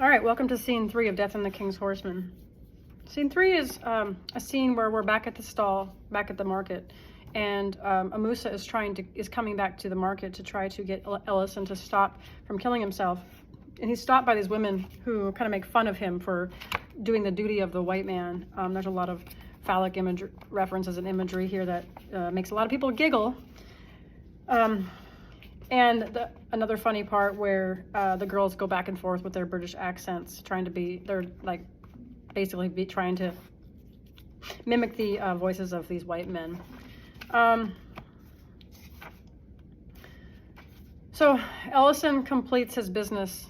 All right, welcome to scene 3 of Death and the King's Horseman. Scene 3 is a scene where we're back at the stall, back at the market, and Amusa is coming back to the market to try to get Ellison to stop from killing himself. And he's stopped by these women who kind of make fun of him for doing the duty of the white man. There's a lot of phallic references and imagery here that makes a lot of people giggle. Another funny part where the girls go back and forth with their British accents, they're like basically trying to mimic the voices of these white men. So Ellison completes his business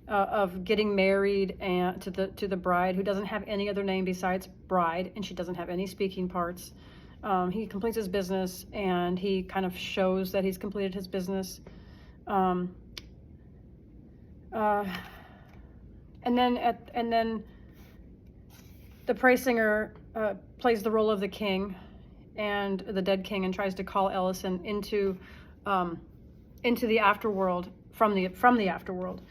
of getting married to the bride, who doesn't have any other name besides bride, and she doesn't have any speaking parts. He completes his business, and he kind of shows that he's completed his business. And then the praise singer plays the role of the king and the dead king, and tries to call Ellison into the afterworld from the afterworld.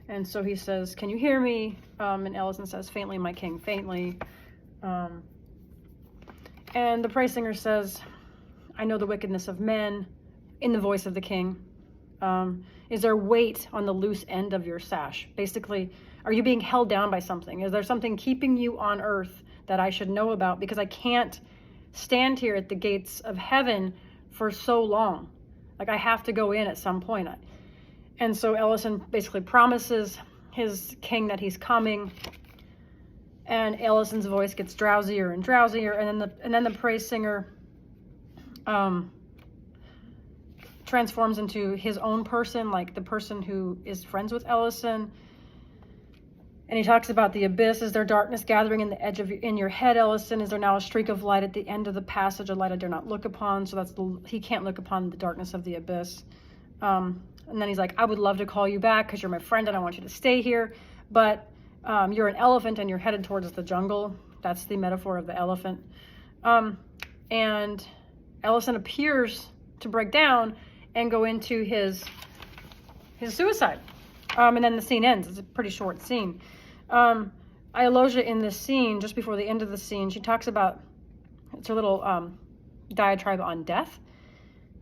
And so he says, "Can you hear me?" And Ellison says, "Faintly, my king, faintly." And the praise singer says, "I know the wickedness of men," in the voice of the king. "Is there weight on the loose end of your sash?" Basically, are you being held down by something? Is there something keeping you on earth that I should know about? Because I can't stand here at the gates of heaven for so long. Like, I have to go in at some point. And so Ellison basically promises his king that he's coming. And Ellison's voice gets drowsier and drowsier, and then the praise singer transforms into his own person, like the person who is friends with Ellison. And he talks about the abyss. "Is there darkness gathering in the edge in your head, Ellison? Is there now a streak of light at the end of the passage, a light I dare not look upon?" So he can't look upon the darkness of the abyss. And then he's like, "I would love to call you back because you're my friend and I want you to stay here, but you're an elephant and you're headed towards the jungle." That's the metaphor of the elephant. And Ellison appears to break down and go into his suicide. And then the scene ends. It's a pretty short scene. Iologia in this scene, just before the end of the scene, she talks about, it's a little diatribe on death.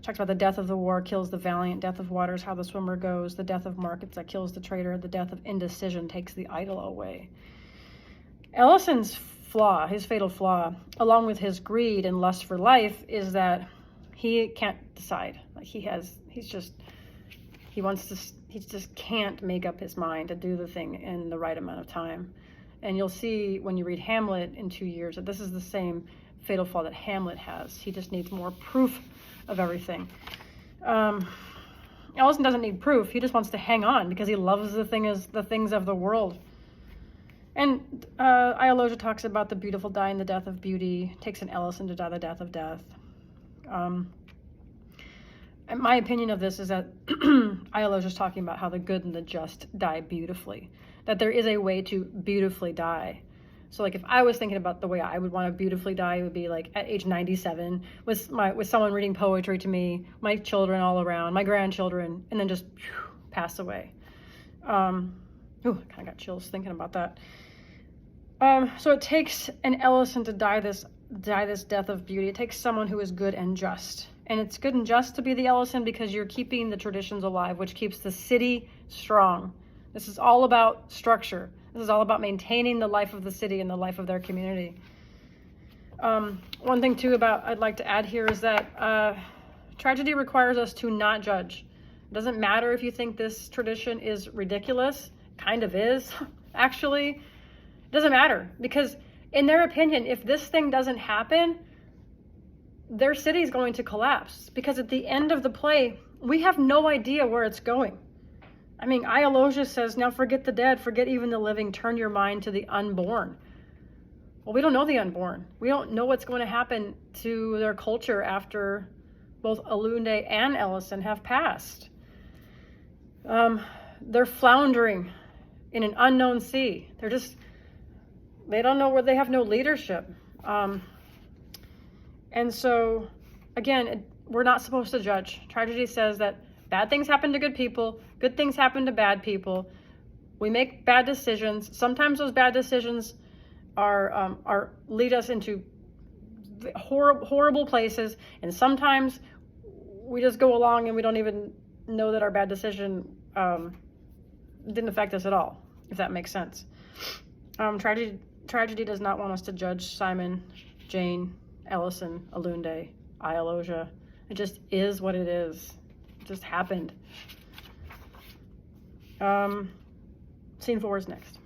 She talks about the death of the war kills the valiant, death of waters, how the swimmer goes, the death of markets that kills the trader, the death of indecision takes the idle away. Ellison's flaw, his fatal flaw, along with his greed and lust for life, is that he can't decide. Like he just can't make up his mind to do the thing in the right amount of time. And you'll see when you read Hamlet in 2 years that this is the same fatal flaw that Hamlet has. He just needs more proof of everything. Ellison doesn't need proof. He just wants to hang on because he loves the things of the world. And Iologia talks about the beautiful dying the death of beauty, takes an Ellison to die the death of death. And my opinion of this is that Iologia is talking about how the good and the just die beautifully, that there is a way to beautifully die. So like if I was thinking about the way I would want to beautifully die, it would be like at age 97 with someone reading poetry to me, my children all around, my grandchildren, and then just pass away. I kind of got chills thinking about that. So it takes an Ellison to die this death of beauty. It takes someone who is good and just. And it's good and just to be the Ellison because you're keeping the traditions alive, which keeps the city strong. This is all about structure. This is all about maintaining the life of the city and the life of their community. One thing too I'd like to add here is that tragedy requires us to not judge. It doesn't matter if you think this tradition is ridiculous. Kind of is, actually. It doesn't matter because in their opinion, if this thing doesn't happen, their city is going to collapse because at the end of the play, we have no idea where it's going. I mean, Iologia says, "Now forget the dead, forget even the living, turn your mind to the unborn." Well, we don't know the unborn. We don't know what's going to happen to their culture after both Olunde and Ellison have passed. They're floundering in an unknown sea. They don't know where, they have no leadership. And so, again, we're not supposed to judge. Tragedy says that bad things happen to good people, good things happen to bad people. We make bad decisions. Sometimes those bad decisions are lead us into horrible places, and sometimes we just go along and we don't even know that our bad decision didn't affect us at all, if that makes sense. Tragedy does not want us to judge Simon, Jane, Ellison, Alunde, Ialosia. It just is what it is. It just happened. Scene 4 is next.